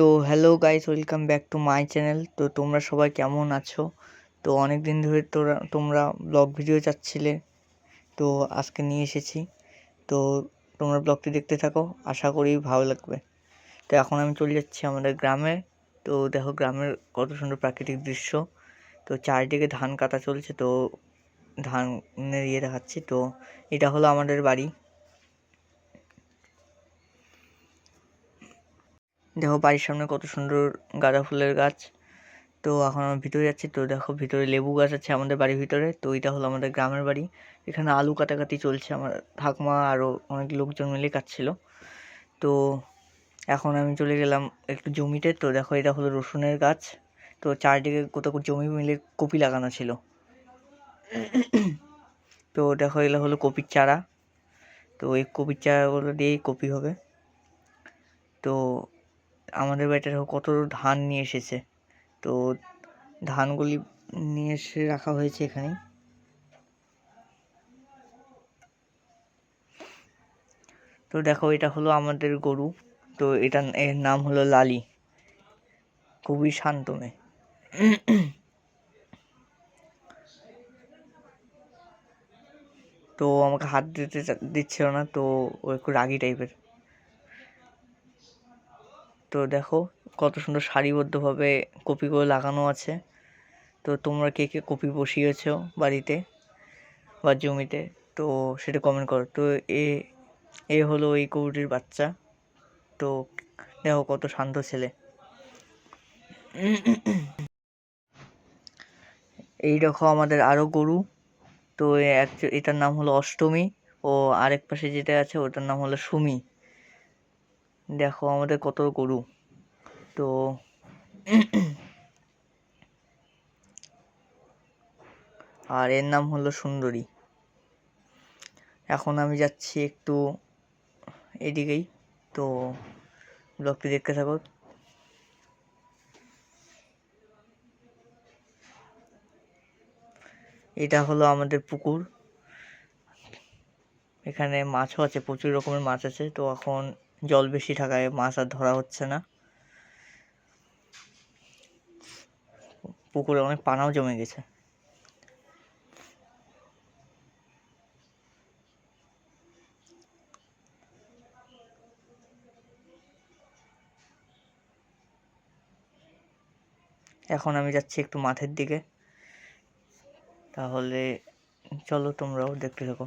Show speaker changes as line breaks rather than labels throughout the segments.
তো hello guys, welcome back to my channel. তো তোমরা সবাই কেমন আছো? তো অনেক দিন ধরে তোমরা ব্লগ ভিডিও চাচ্ছিলে, তো আজকে নিয়ে এসেছি। তো তোমরা ব্লগটি দেখতে থাকো, আশা করি ভালো লাগবে। তো এখন আমি চলে যাচ্ছি আমাদের গ্রামে। তো দেখো গ্রামের কত সুন্দর প্রাকৃতিক দৃশ্য। তো চারিদিকে ধান কাটা চলছে, তো ধানের দেখাচ্ছি। তো এটা হলো আমাদের বাড়ি। দেখো বাড়ির সামনে কত সুন্দর গাঁদা ফুলের গাছ। তো এখন আমরা ভিতরে যাচ্ছি। তো দেখো ভিতরে লেবু গাছ আছে আমাদের বাড়ির ভিতরে। তো এটা হলো আমাদের গ্রামের বাড়ি। এখানে আলু কাটাকাটি চলছে, আমার ঠাকুমা আরও অনেক লোকজন মিলে কাটছিল। তো এখন আমি চলে গেলাম একটু জমিতে। তো দেখো এটা হলো রসুনের গাছ। তো চারদিকে কোথাও জমি মিলে কপি লাগানো ছিল। তো দেখো এগুলো হলো কপির চারা। তো এই কপির চারাগুলো দিয়েই কপি হবে। তো আমাদের বাড়িতে দেখো কত ধান নিয়ে এসেছে। তো ধানগুলি নিয়ে এসে রাখা হয়েছে এখানে। তো দেখো এটা হলো আমাদের গরু। তো এর নাম হলো লালি, খুবই শান্ত মেয়ে। তো আমাকে হাত দিতে দিচ্ছিল না, তো ও একটু রাগি টাইপের। তো দেখো কত সুন্দর সারিবদ্ধভাবে কপিগুলো লাগানো আছে। তো তোমরা কে কে কপি বসিয়েছো বাড়িতে বা জমিতে, তো সেটা কমেন্ট করো। তো এ এ হলো এই গরুটির বাচ্চা। তো দেখো কত শান্ত ছেলে। এই দেখো আমাদের আরও গরু। তো এটার নাম হলো অষ্টমী, ও আরেক পাশে যেটা আছে ওটার নাম হলো সুমি। দেখো আমাদের কত গরু। তো আর এর নাম হলো সুন্দরী। এখন আমি যাচ্ছি একটু এদিকেই। তো ব্লগটি দেখতে থাকো। এটা হলো আমাদের পুকুর। এখানে মাছও আছে, প্রচুর রকমের মাছ আছে। তো এখন জল বেশি থাকায় মাছ আর ধরা হচ্ছে না। পুকুরে অনেক পানাও জমে গেছে। এখন আমি যাচ্ছি একটু মাঠের দিকে। তাহলে চলো তোমরাও দেখতে থাকো।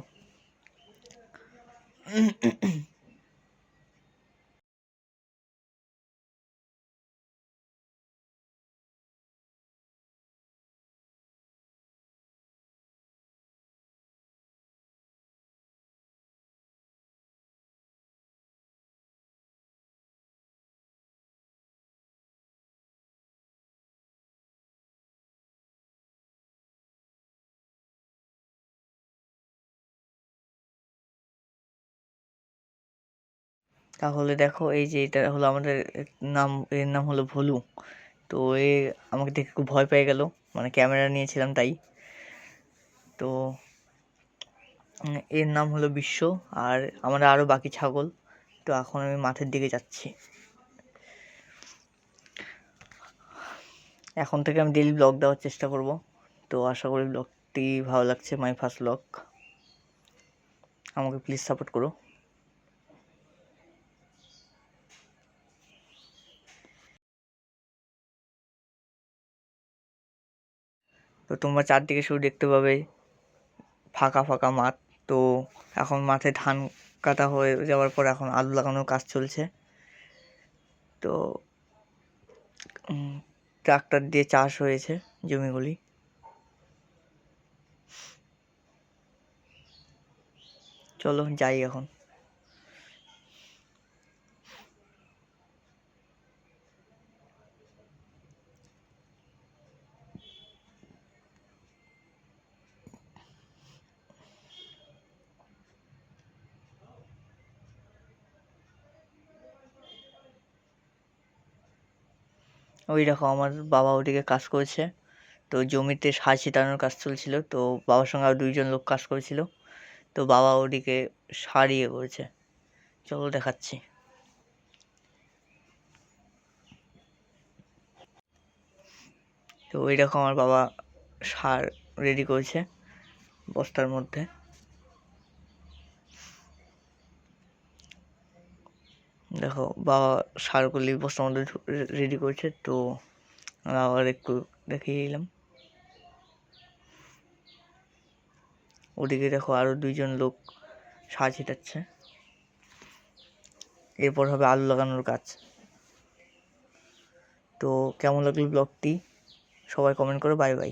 তাহলে দেখো এই যে এটা হলো আমাদের এর নাম হলো ভোলু। তো এ আমাকে দেখে খুব ভয় পেয়ে গেল, মানে ক্যামেরা নিয়েছিলাম তাই। তো এর নাম হলো বিশ্ব। আর আমরা আরও বাকি ছাগল। তো এখন আমি মাঠের দিকে যাচ্ছি। এখন থেকে আমি ডেইলি ব্লগ দেওয়ার চেষ্টা করব। তো আশা করি ব্লগটি ভালো লাগছে, মাই ফার্স্ট ব্লগ। আমাকে প্লিজ সাপোর্ট করো। তো তোমরা চারদিকে শুধু দেখতে পাবে ফাঁকা ফাঁকা মাঠ। তো এখন মাঠে ধান কাটা হয়ে যাওয়ার পর এখন আলু লাগানোর কাজ চলছে। তো ট্রাক্টর দিয়ে চাষ হয়েছে জমিগুলি। চলো যাই এখন। ওই দেখো আমার বাবা ওদিকে কাজ করেছে। তো জমিতে সার ছিটানোর কাজ চলছিল। তো বাবার সঙ্গে আর দুইজন লোক কাজ করেছিল। তো বাবা ওদিকে সার করেছে। চলো দেখাচ্ছি। তো এইরকম আমার বাবা সার রেডি করেছে বস্তার মধ্যে। দেখো বাবা সারগুলি বস্তার মধ্যে রেডি করেছে। তো আবার একটু দেখিয়ে দিলাম। ওদিকে দেখো আরো 2জন লোক সার ছিটাচ্ছে। এরপর হবে আলু লাগানোর কাজ। তো কেমন লাগলো ব্লগটি সবাই কমেন্ট করে। Bye bye.